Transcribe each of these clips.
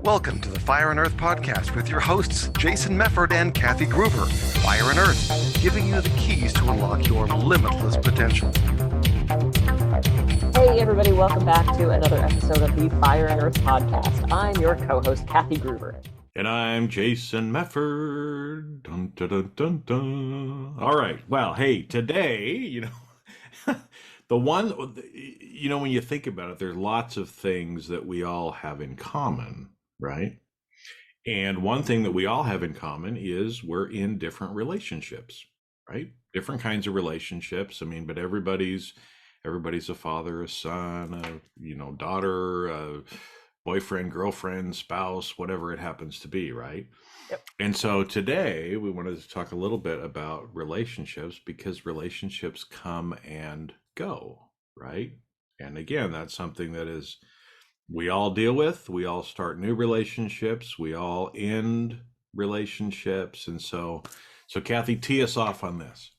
Welcome to the Fire and Earth podcast with your hosts, Jason Mefford and Kathy Gruver. Fire and Earth, giving you the keys to unlock your limitless potential. Hey everybody, welcome back to another episode of the Fire and Earth podcast. I'm your co-host, Kathy Gruver. And I'm Jason Mefford. Dun, dun, dun, dun, dun. All right. Well, hey, today, when you think about it, there's lots of things that we all have in common, right? And one thing that we all have in common is we're in different relationships, right? Different kinds of relationships. But everybody's a father, a son, a daughter, a boyfriend, girlfriend, spouse, whatever it happens to be, right? Yep. And so today we wanted to talk a little bit about relationships, because relationships come and go, right? And again, that's something that is we all deal with. We all start new relationships. We all end relationships. And so Kathy, tee us off on this.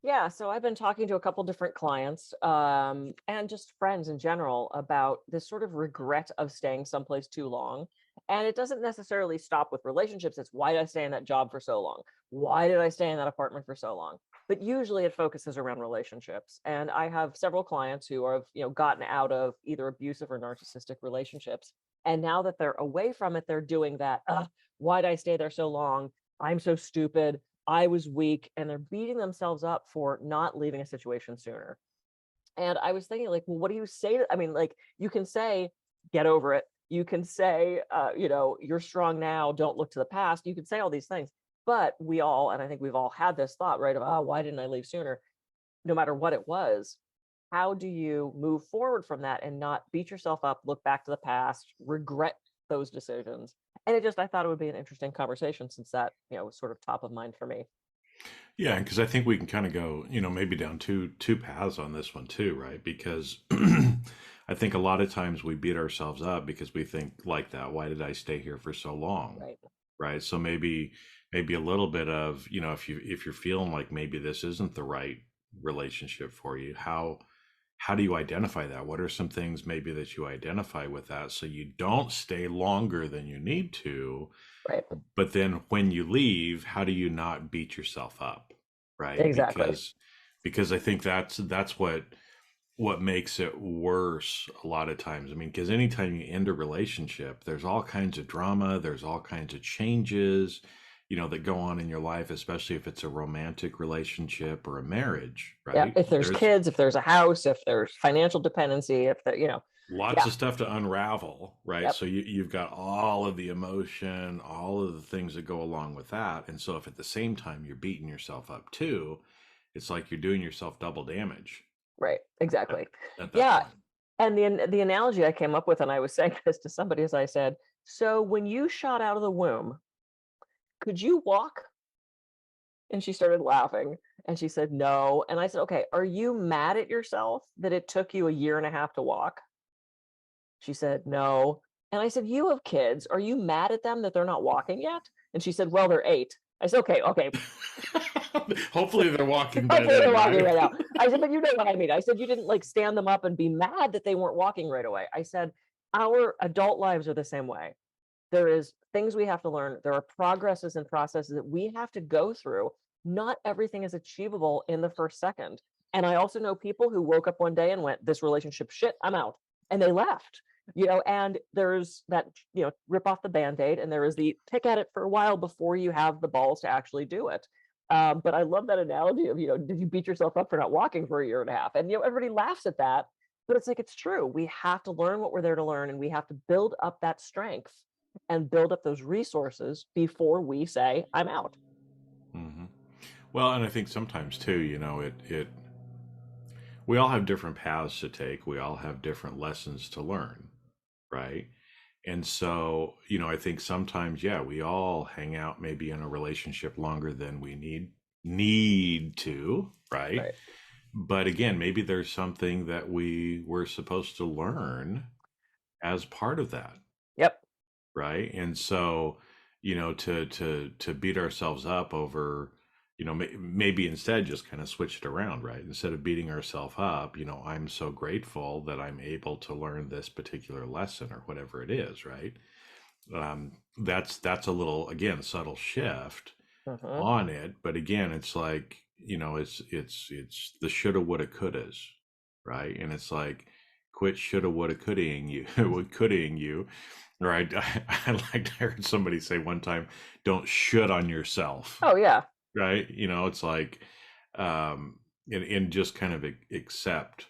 Yeah, so I've been talking to a couple different clients and just friends in general about this sort of regret of staying someplace too long. And it doesn't necessarily stop with relationships. It's why did I stay in that job for so long? Why did I stay in that apartment for so long? But usually it focuses around relationships. And I have several clients who have, gotten out of either abusive or narcissistic relationships. And now that they're away from it, they're doing that. Why did I stay there so long? I'm so stupid. I was weak, and they're beating themselves up for not leaving a situation sooner. And I was thinking, well, what do you say? You can say, get over it. You can say, you're strong now. Don't look to the past. You can say all these things, but we all, and I think we've all had this thought, right? Of, why didn't I leave sooner? No matter what it was, how do you move forward from that and not beat yourself up, look back to the past, regret those decisions? And I thought it would be an interesting conversation, since that, was sort of top of mind for me. Yeah, because I think we can kind of go, maybe down two paths on this one too, right? Because I think a lot of times we beat ourselves up because we think like that. Why did I stay here for so long? Right. So maybe a little bit of, if you're feeling like maybe this isn't the right relationship for you, how do you identify that? What are some things maybe that you identify with that, so you don't stay longer than you need to? Right. But then when you leave, how do you not beat yourself up? Right. Exactly. Because I think that's what makes it worse a lot of times. Because anytime you end a relationship, there's all kinds of drama, there's all kinds of changes, that go on in your life, especially if it's a romantic relationship or a marriage, right? Yeah, if there's kids, if there's a house, if there's financial dependency, if there, lots of stuff to unravel, right? Yep. So you've got all of the emotion, all of the things that go along with that. And so if at the same time you're beating yourself up too, it's like you're doing yourself double damage. Right, exactly. At that Yeah. point. And the analogy I came up with, and I was saying this to somebody, as I said, so when you shot out of the womb, could you walk? And she started laughing, and she said, no. And I said, okay, are you mad at yourself that it took you 1.5 years to walk? She said, no. And I said, you have kids. Are you mad at them that they're not walking yet? And she said, well, they're 8. I said, okay. Hopefully they're walking by Hopefully then, they're walking right? right now. I said, but you know what I mean. I said, you didn't stand them up and be mad that they weren't walking right away. I said, our adult lives are the same way. There is things we have to learn. There are progresses and processes that we have to go through. Not everything is achievable in the first second. And I also know people who woke up one day and went, this relationship, shit, I'm out. And they left, and there's that, rip off the Band-Aid, and there is the pick at it for a while before you have the balls to actually do it. But I love that analogy of, did you beat yourself up for not walking for 1.5 years? And, everybody laughs at that, but it's like, it's true. We have to learn what we're there to learn, and we have to build up that strength and build up those resources before we say, I'm out. Mm-hmm. Well, and I think sometimes too, we all have different paths to take. We all have different lessons to learn, right? And so, I think sometimes, we all hang out maybe in a relationship longer than we need to, right? But again, maybe there's something that we were supposed to learn as part of that. Yep. Right. And so, to beat ourselves up over, maybe instead just kind of switch it around, right? Instead of beating ourselves up, I'm so grateful that I'm able to learn this particular lesson or whatever it is, right? That's a little, again, subtle shift Mhm. on it. But again, it's like, it's the shoulda, woulda, couldas, right? And it's like, quit shoulda, woulda, couldaing you, couldaing you, right? I heard somebody say one time, don't should on yourself, Oh yeah. right? It's like, and just kind of accept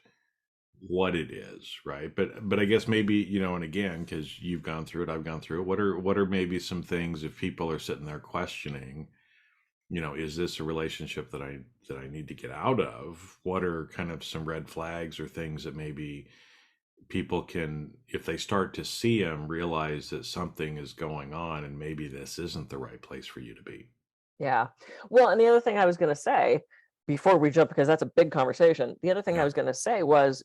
what it is, right? But I guess maybe, and again, because you've gone through it, I've gone through it. What are maybe some things, if people are sitting there questioning, is this a relationship that I need to get out of? What are kind of some red flags or things that maybe people can, if they start to see them, realize that something is going on and maybe this isn't the right place for you to be? Yeah. Well, and the other thing I was going to say before we jump, because that's a big conversation. The other thing I Yeah. was going to say was,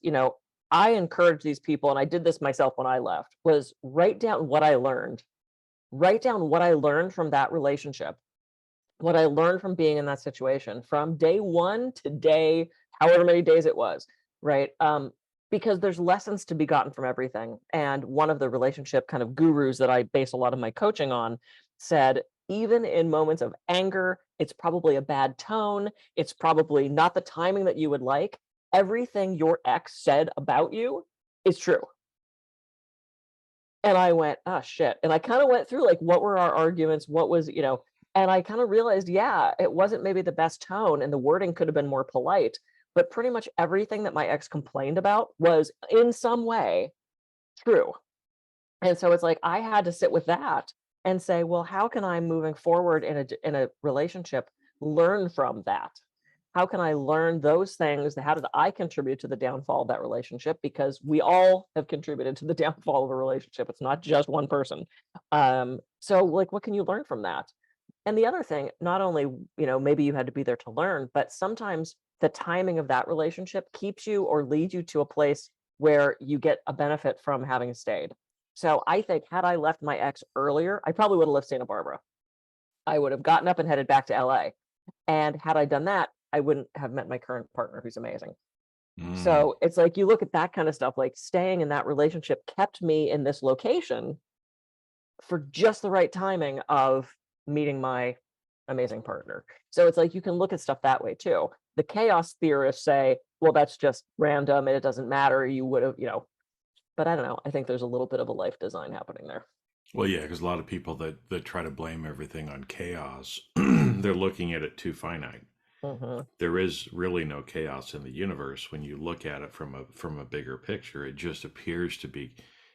I encourage these people, and I did this myself when I left, was write down what I learned. Write down what I learned from that relationship, what I learned from being in that situation from day one to day, however many days it was, right? Because there's lessons to be gotten from everything. And one of the relationship kind of gurus that I base a lot of my coaching on said, even in moments of anger, it's probably a bad tone. It's probably not the timing that you would like. Everything your ex said about you is true. And I went, "Oh, shit." And I kinda went through, like, what were our arguments? What was, and I kinda realized, yeah, it wasn't maybe the best tone, and the wording could have been more polite, but pretty much everything that my ex complained about was, in some way, true. And so it's like, I had to sit with that and say, "Well, how can I, moving forward in a relationship, learn from that? How can I learn those things? How did I contribute to the downfall of that relationship? Because we all have contributed to the downfall of a relationship. It's not just one person. So like, what can you learn from that? And the other thing, not only, maybe you had to be there to learn, but sometimes the timing of that relationship keeps you or leads you to a place where you get a benefit from having stayed. So I think had I left my ex earlier, I probably would have left Santa Barbara. I would have gotten up and headed back to LA. And had I done that, I wouldn't have met my current partner, who's amazing. Mm. So it's like you look at that kind of stuff, like staying in that relationship kept me in this location for just the right timing of meeting my amazing partner. So it's like you can look at stuff that way too. The chaos theorists say, well, that's just random and it doesn't matter. You would have, but I don't know. I think there's a little bit of a life design happening there. Well, yeah, because a lot of people that try to blame everything on chaos, they're looking at it too finite. Hmm. There is really no chaos in the universe when you look at it from a bigger picture. It just appears to be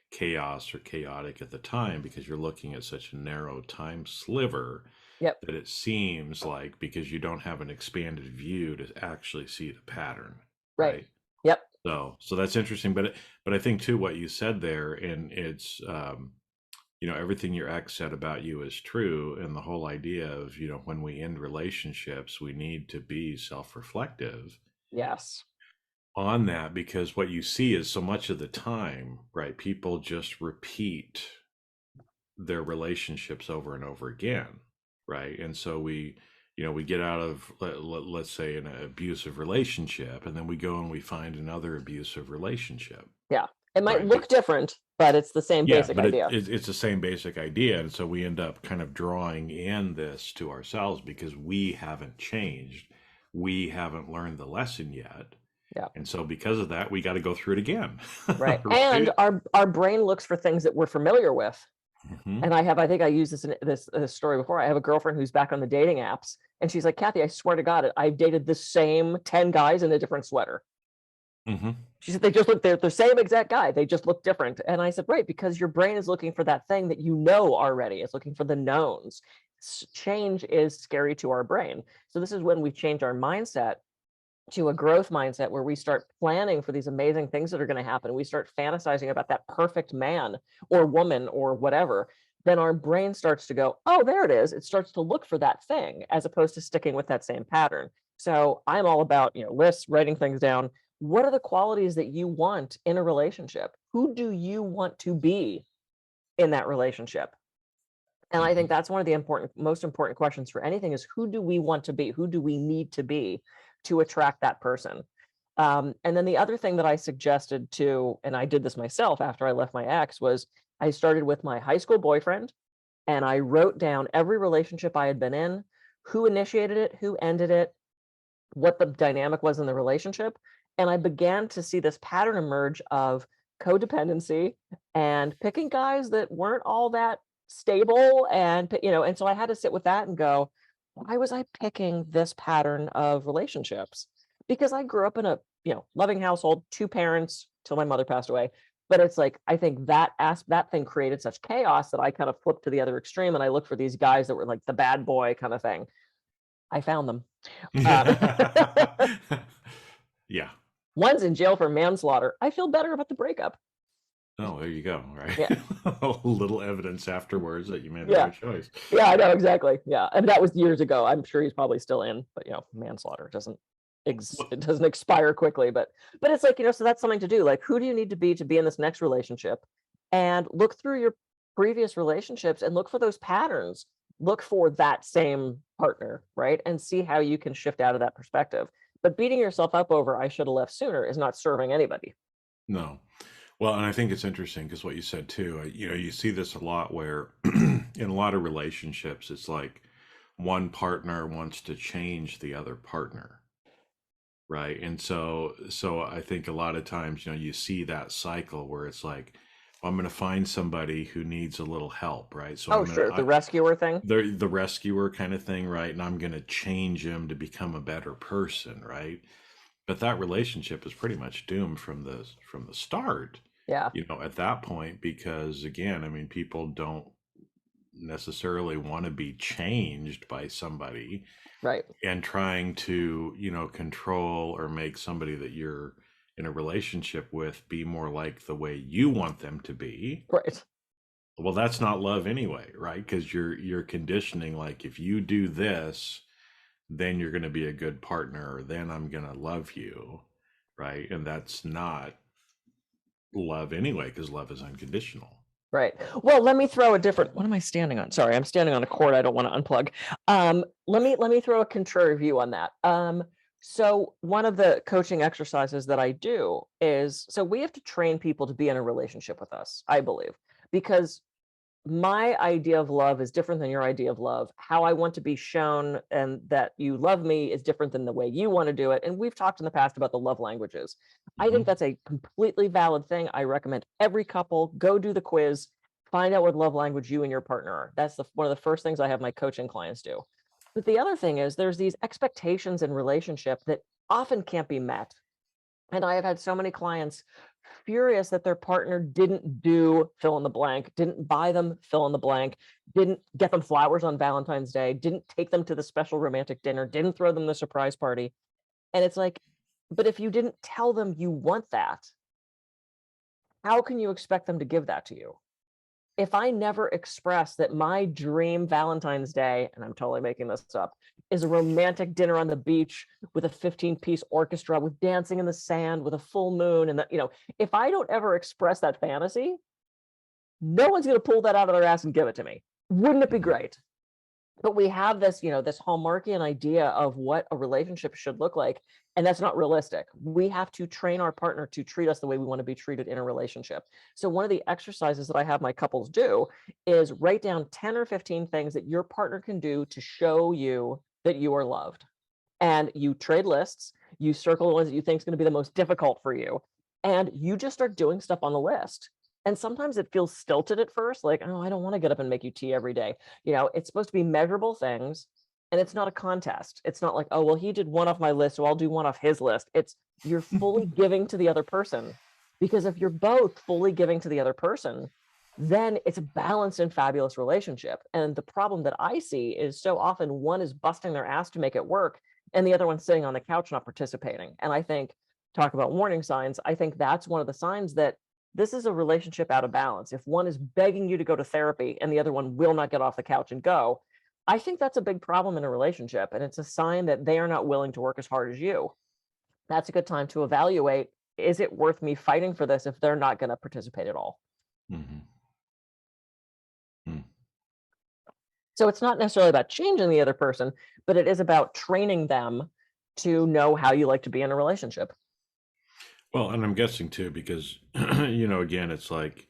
chaos or chaotic at the time because you're looking at such a narrow time sliver Yep. that it seems like, because you don't have an expanded view to actually see the pattern, Right. right? Yep. So that's interesting. But I think too what you said there, and it's everything your ex said about you is true, and the whole idea of, when we end relationships, we need to be self-reflective Yes. on that, because what you see is so much of the time, right, people just repeat their relationships over and over again, right? And so we get out of, let's say, an abusive relationship, and then we go and we find another abusive relationship, Yeah. It might right? look different, but it's the same Yeah, basic but idea. it's the same basic idea, and so we end up kind of drawing in this to ourselves because we haven't changed, we haven't learned the lesson yet, Yeah. and so because of that, we got to go through it again, Right. And right? our brain looks for things that we're familiar with. Hmm. And I think I used this in this story before. I have a girlfriend who's back on the dating apps, and she's like, "Kathy, I swear to God, I've dated the same 10 guys in a different sweater." Hmm. She said, "They just look, they're the same exact guy. They just look different." And I said, "Right, because your brain is looking for that thing that you know already. It's looking for the knowns. Change is scary to our brain. So this is when we change our mindset to a growth mindset where we start planning for these amazing things that are going to happen. We start fantasizing about that perfect man or woman or whatever. Then our brain starts to go, oh, there it is. It starts to look for that thing as opposed to sticking with that same pattern. So I'm all about, lists, writing things down. What are the qualities that you want in a relationship? Who do you want to be in that relationship? And I Hmm. think that's one of the most important questions for anything is who do we want to be? Who do we need to be to attract that person? And then the other thing that I suggested to, and I did this myself after I left my ex, was I started with my high school boyfriend, and I wrote down every relationship I had been in, who initiated it, who ended it, what the dynamic was in the relationship. And I began to see this pattern emerge of codependency and picking guys that weren't all that stable. And, and so I had to sit with that and go, why was I picking this pattern of relationships? Because I grew up in a, loving household, two parents till my mother passed away. But it's like, I think that thing created such chaos that I kind of flipped to the other extreme, and I looked for these guys that were like the bad boy kind of thing. I found them. Yeah. One's in jail for manslaughter. I feel better about the breakup. Oh, there you go. Right. Yeah. A little evidence afterwards that you made the Yeah. right choice. Yeah, I know, exactly. Yeah. And that was years ago. I'm sure he's probably still in, but manslaughter doesn't it doesn't expire quickly. But it's like, so that's something to do. Like, who do you need to be in this next relationship? And look through your previous relationships and look for those patterns. Look for that same partner, right? And see how you can shift out of that perspective. But beating yourself up over I should have left sooner is not serving anybody. No. Well, and I think it's interesting because what you said too, you see this a lot where in a lot of relationships, it's like one partner wants to change the other partner. Right. And so I think a lot of times, you see that cycle where it's like, I'm going to find somebody who needs a little help. Right. So Oh, sure. The rescuer thing. The rescuer kind of thing. Right. And I'm going to change him to become a better person. Right. But that relationship is pretty much doomed from the start. Yeah. At that point, because again, I mean, people don't necessarily want to be changed by somebody. Right. And trying to, control or make somebody that you're in a relationship with be more like the way you want them to be. Right. Well, that's not love anyway, right? Because you're conditioning, like, if you do this, then you're going to be a good partner, or then I'm going to love you, right? And that's not love anyway, because love is unconditional. Right. Well, let me throw a different. What am I standing on? Sorry, I'm standing on a cord I don't want to unplug. Let me throw a contrary view on that. So one of the coaching exercises that I do is, so we have to train people to be in a relationship with us, I believe, because my idea of love is different than your idea of love. How I want to be shown and that you love me is different than the way you want to do it. And we've talked in the past about the love languages. I think that's a completely valid thing. I recommend every couple go do the quiz, find out what love language you and your partner are. That's one of the first things I have my coaching clients do. But the other thing is there's these expectations in relationship that often can't be met. And I have had so many clients furious that their partner didn't do fill in the blank, didn't buy them fill in the blank, didn't get them flowers on Valentine's Day, didn't take them to the special romantic dinner, didn't throw them the surprise party. And it's like, but if you didn't tell them you want that, how can you expect them to give that to you? If I never express that my dream Valentine's Day, and I'm totally making this up, is a romantic dinner on the beach with a 15-piece orchestra, with dancing in the sand, with a full moon, and if I don't ever express that fantasy, no one's going to pull that out of their ass and give it to me. Wouldn't it be great? But we have this, this Hallmarkian idea of what a relationship should look like, and that's not realistic. We have to train our partner to treat us the way we want to be treated in a relationship. So one of the exercises that I have my couples do is write down 10 or 15 things that your partner can do to show you that you are loved. And you trade lists, you circle the ones that you think is going to be the most difficult for you, and you just start doing stuff on the list. And sometimes it feels stilted at first, like, oh, I don't want to get up and make you tea every day. It's supposed to be measurable things, and it's not a contest. It's not like, oh, well, he did one off my list, so I'll do one off his list. It's you're fully giving to the other person, because if you're both fully giving to the other person, then it's a balanced and fabulous relationship. And the problem that I see is so often one is busting their ass to make it work, and the other one's sitting on the couch not participating. And I think, talk about warning signs, I think that's one of the signs that this is a relationship out of balance. If one is begging you to go to therapy and the other one will not get off the couch and go, I think that's a big problem in a relationship. And it's a sign that they are not willing to work as hard as you. That's a good time to evaluate, is it worth me fighting for this if they're not going to participate at all? So it's not necessarily about changing the other person, but it is about training them to know how you like to be in a relationship. Well, and I'm guessing too, because, again, it's like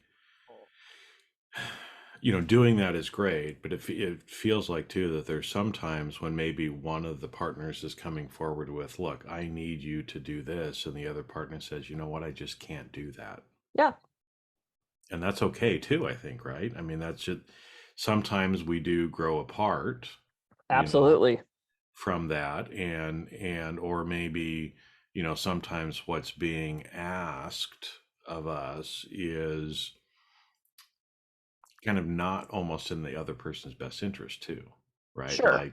doing that is great, but it feels like too that there's sometimes when maybe one of the partners is coming forward with, look, I need you to do this, and the other partner says, you know what, I just can't do that. Yeah, And that's okay too, I think, right? I mean, that's just sometimes we do grow apart, absolutely. from that, and or maybe, sometimes what's being asked of us is kind of not almost in the other person's best interest too, right? Sure.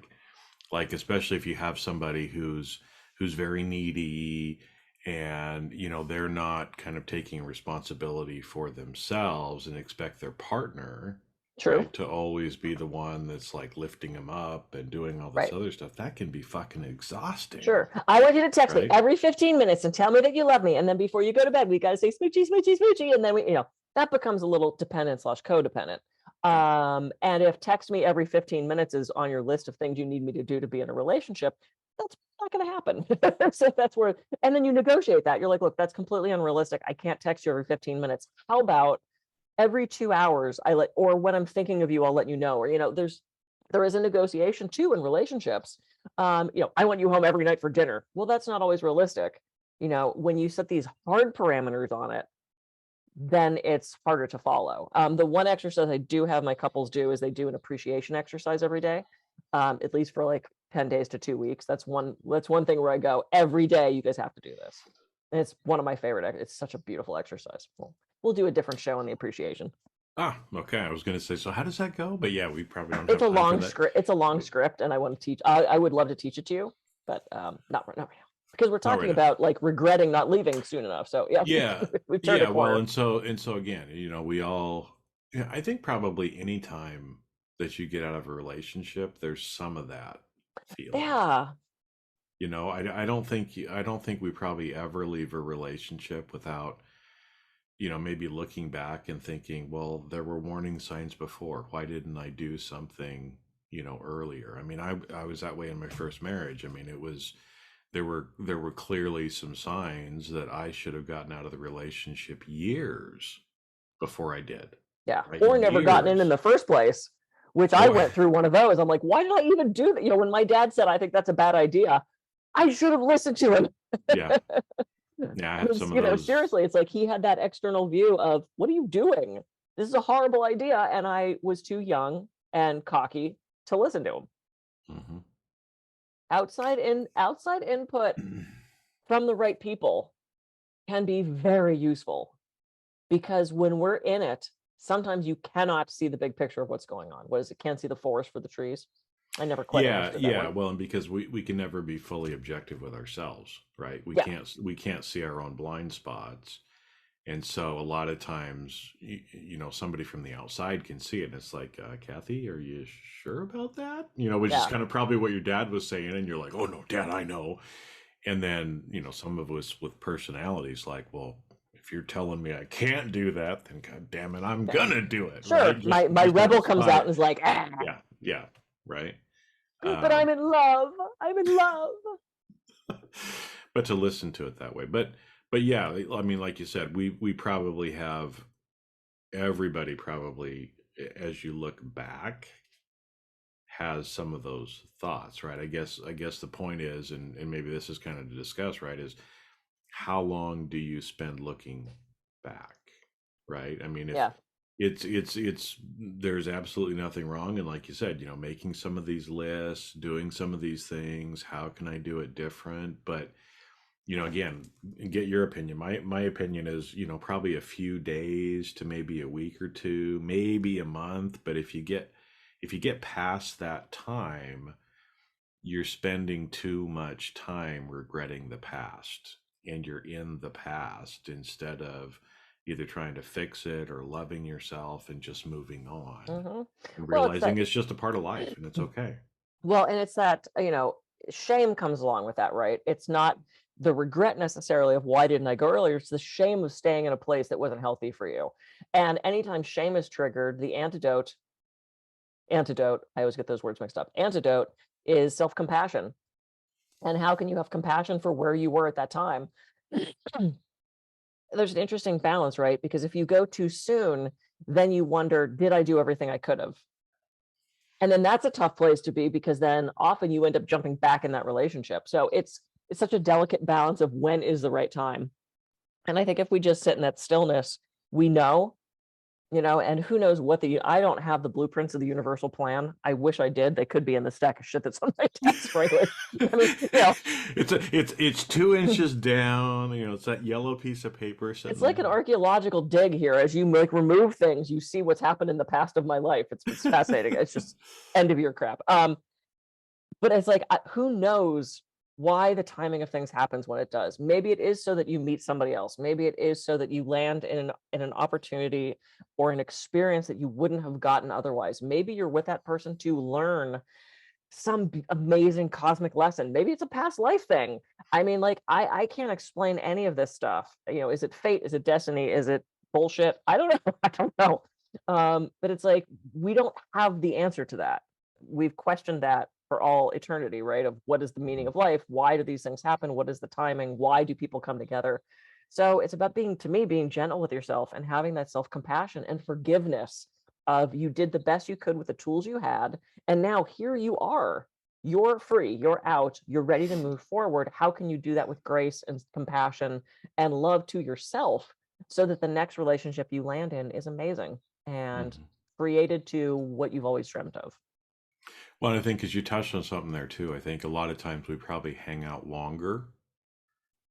Like especially if you have somebody who's very needy, and they're not kind of taking responsibility for themselves and expect their partner, True. right, to always be the one that's like lifting them up and doing all this Right. other stuff. That can be fucking exhausting, Sure. I want you to text me right? every 15 minutes and tell me that you love me. And then before you go to bed, we got to say smoochy, smoochy, smoochy. And then that becomes a little dependent / codependent. Yeah. And if text me every 15 minutes is on your list of things you need me to do to be in a relationship, that's not going to happen. So that's where, and then you negotiate that. You're like, look, that's completely unrealistic. I can't text you every 15 minutes. How about every 2 hours or when I'm thinking of you, I'll let you know, or, there is a negotiation too in relationships. I want you home every night for dinner. Well, that's not always realistic. When you set these hard parameters on it, then it's harder to follow. The one exercise I do have my couples do is they do an appreciation exercise every day, at least for like 10 days to 2 weeks. That's one thing where I go, every day you guys have to do this. And it's one of my favorite. It's such a beautiful exercise. We'll do a different show on the appreciation. Okay. I was going to say, so how does that go? But yeah, we probably don't It's have a time for long that. script. It's a long script, and I want to teach. I would love to teach it to you, but not right now, because we're talking right now. about like regretting not leaving soon enough. So yeah, Yeah. we've turned a Yeah. Well, corner. and so again, we all, I think probably any time that you get out of a relationship, there's some of that feeling. Yeah, I don't think we probably ever leave a relationship without, maybe looking back and thinking, well, there were warning signs before. Why didn't I do something, earlier? I mean, I was that way in my first marriage. I mean, there were clearly some signs that I should have gotten out of the relationship years before I did. yeah, Right? or never gotten in Years. the first place, which I Or went through one of those. I'm like, why did I even do that? When my dad said, I think that's a bad idea, I should have listened to him. yeah, yeah, I had some of those. Seriously, it's like he had that external view of, what are you doing? This is a horrible idea. And I was too young and cocky to listen to him. hmm Outside input from the right people can be very useful, because when we're in it, sometimes you cannot see the big picture of what's going on. What is it? Can't see the forest for the trees. I never quite understood that one. Well, and because we can never be fully objective with ourselves, right? We Yeah. can't see our own blind spots. And so a lot of times, somebody from the outside can see it, and it's like, Kathy, are you sure about that? Which is Yeah. kind of probably what your dad was saying, and you're like, oh no, Dad, I know. And then, some of us with personalities like, well, if you're telling me I can't do that, then God damn it, I'm gonna do it. Sure. Right? My Just rebel comes spot out it. and is like, Yeah, right. but I'm in love. I'm in love. But to listen to it that way. But yeah, I mean, like you said, we probably have, everybody probably, as you look back, has some of those thoughts, right? I guess the point is, and maybe this is kind of to discuss, right, is how long do you spend looking back, right? I mean, if Yeah. it's there's absolutely nothing wrong, and like you said, making some of these lists, doing some of these things, how can I do it different? But again, get your opinion. My opinion is, probably a few days to maybe a week or two, maybe a month. But if you get past that time, you're spending too much time regretting the past, and you're in the past instead of either trying to fix it or loving yourself and just moving on and Well, realizing it's just a part of life and it's okay. Well, and it's that, shame comes along with that, right? It's not the regret necessarily of why didn't I go earlier. It's the shame of staying in a place that wasn't healthy for you. And anytime shame is triggered, the antidote, I always get those words mixed up. Antidote is self-compassion. And how can you have compassion for where you were at that time? There's an interesting balance, right? Because if you go too soon, then you wonder, did I do everything I could have? And then that's a tough place to be, because then often you end up jumping back in that relationship. So it's such a delicate balance of when is the right time. And I think if we just sit in that stillness, we know, and who knows I don't have the blueprints of the universal plan. I wish I did. They could be in the stack of shit that's on my desk, frankly. I mean, it's 2 inches down. It's that yellow piece of paper. It's like an archaeological dig here. As you like remove things, you see what's happened in the past of my life. It's fascinating. It's just end of year crap. But it's like, who knows why the timing of things happens when it does. Maybe it is so that you meet somebody else. Maybe it is so that you land in an opportunity or an experience that you wouldn't have gotten otherwise. Maybe you're with that person to learn some amazing cosmic lesson. Maybe it's a past life thing. I mean, like, I can't explain any of this stuff. Is it fate? Is it destiny? Is it bullshit? I don't know. I don't know. But it's like, we don't have the answer to that. We've questioned that for all eternity, right? Of what is the meaning of life? Why do these things happen? What is the timing? Why do people come together? So it's about being gentle with yourself and having that self-compassion and forgiveness of, you did the best you could with the tools you had. And now here you are, you're free, you're out, you're ready to move forward. How can you do that with grace and compassion and love to yourself, so that the next relationship you land in is amazing and created to what you've always dreamt of? Well, I think because you touched on something there too. I think a lot of times we probably hang out longer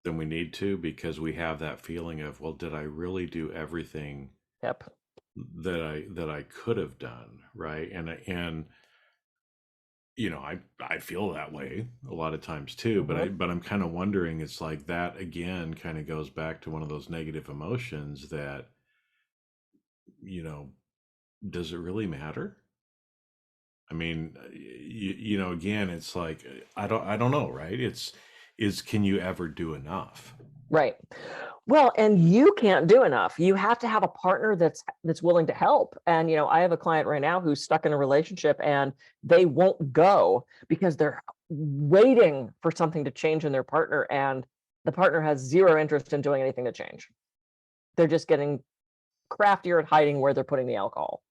than we need to, because we have that feeling of, well, did I really do everything Yep. that I could have done, right? And I feel that way a lot of times too, but I'm kind of wondering, it's like that again kind of goes back to one of those negative emotions that, does it really matter? I mean, again, it's like, I don't know, right? Can you ever do enough? Right. Well, and you can't do enough. You have to have a partner that's willing to help. And I have a client right now who's stuck in a relationship, and they won't go because they're waiting for something to change in their partner, and the partner has zero interest in doing anything to change. They're just getting craftier at hiding where they're putting the alcohol.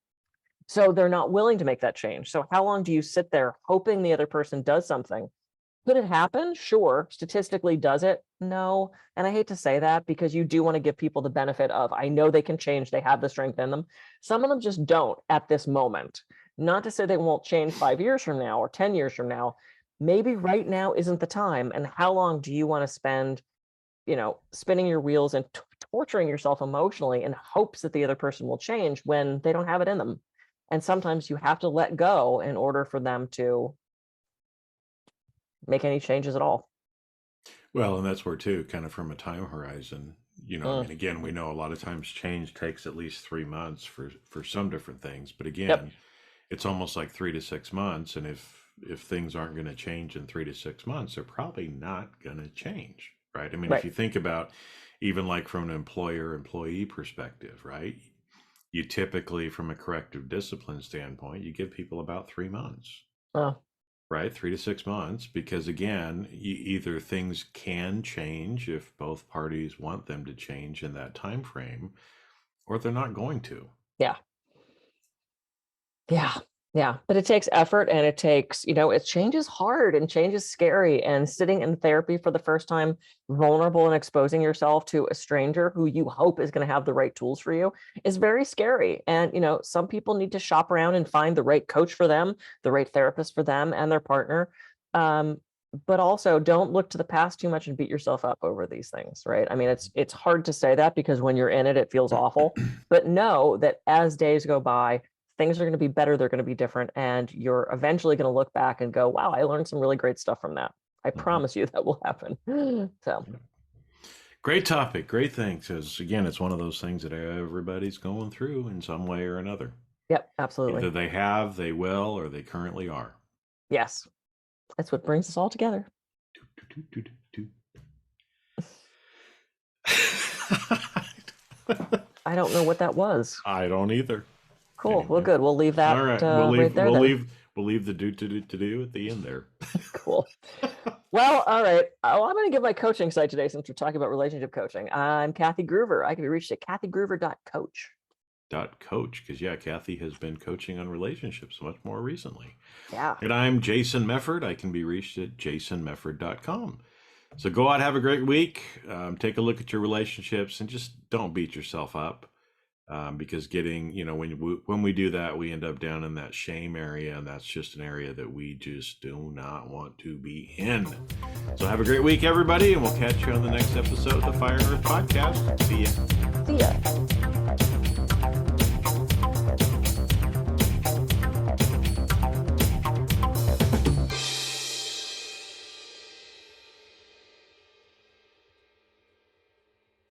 So they're not willing to make that change. So how long do you sit there hoping the other person does something? Could it happen? Sure. Statistically, does it? No. And I hate to say that, because you do want to give people the benefit of, I know they can change, they have the strength in them. Some of them just don't at this moment. Not to say they won't change 5 years from now or 10 years from now. Maybe right now isn't the time. And how long do you want to spend, spinning your wheels and torturing yourself emotionally in hopes that the other person will change when they don't have it in them? And sometimes you have to let go in order for them to make any changes at all. Well, and that's where too, kind of from a time horizon, I mean, again, we know a lot of times change takes at least 3 months for some different things, but again, it's almost like 3 to 6 months, and if things aren't going to change in 3 to 6 months, they're probably not going to change, right? I mean, if you think about even like from an employer-employee perspective, right? You typically, from a corrective discipline standpoint, you give people about 3 months. Right, 3 to 6 months, because again, either things can change if both parties want them to change in that time frame, or they're not going to. Yeah. But it takes effort, and it takes, change is hard and change is scary. And sitting in therapy for the first time, vulnerable and exposing yourself to a stranger who you hope is going to have the right tools for you, is very scary. And, some people need to shop around and find the right coach for them, the right therapist for them and their partner. But also, don't look to the past too much and beat yourself up over these things, right? I mean, it's hard to say that, because when you're in it, it feels awful. But know that as days go by, things are going to be better, they're going to be different, and you're eventually going to look back and go, wow, I learned some really great stuff from that. I promise you that will happen. So great topic, great thing, because again, it's one of those things that everybody's going through in some way or another. Yep, absolutely. Either they have, they will, or they currently are. Yes, that's what brings us all together. I don't know what that was. I don't either. Cool. Anyway. Well, good. We'll leave that. All right. We'll leave the do at the end there. Cool. Well, all right. I'm going to give my coaching site today, since we're talking about relationship coaching. I'm Kathy Gruver. I can be reached at kathygruver.coach. Coach, because Kathy has been coaching on relationships much more recently. Yeah. And I'm Jason Mefford. I can be reached at jasonmefford.com. So go out, have a great week. Take a look at your relationships and just don't beat yourself up. Because getting, when we do that, we end up down in that shame area, and that's just an area that we just do not want to be in. So have a great week, everybody, and we'll catch you on the next episode of the Fire and Earth Podcast. See ya. See ya.